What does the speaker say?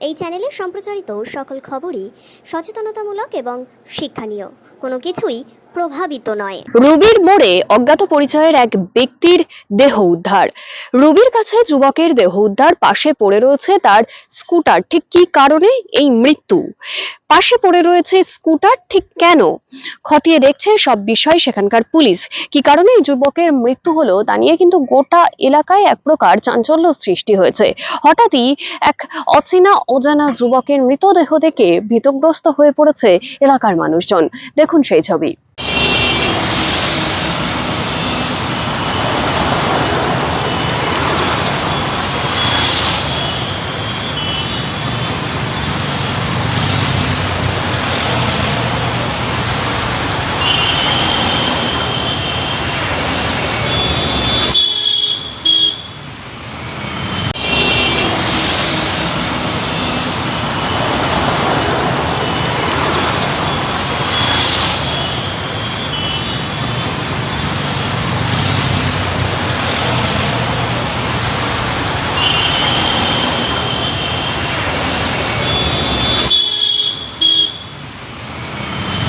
এই চ্যানেলে সম্প্রচারিত সকল খবরই সচেতনতামূলক এবং শিক্ষণীয়। কোনো কিছুই প্রভাবিত নয়। রুবির মোড়ে অজ্ঞাত পরিচয়ের এক ব্যক্তির দেহ উদ্ধার। রুবির কাছে যুবকের দেহ উদ্ধার, পাশে পড়ে রয়েছে তার স্কুটার। ঠিক কি কারণে এই মৃত্যু? পাশে পড়ে রয়েছে স্কুটার, ঠিক কেন? খতিয়ে দেখছে সব বিষয় সেখানকার পুলিশ। কি কারণে এই যুবকের মৃত্যু হলো তা নিয়ে কিন্তু গোটা এলাকায় এক প্রকার চাঞ্চল্য সৃষ্টি হয়েছে। হঠাৎই এক অচেনা অজানা যুবকের মৃতদেহ দেখে ভীতগ্রস্ত হয়ে পড়েছে এলাকার মানুষজন। দেখুন সেই ছবি।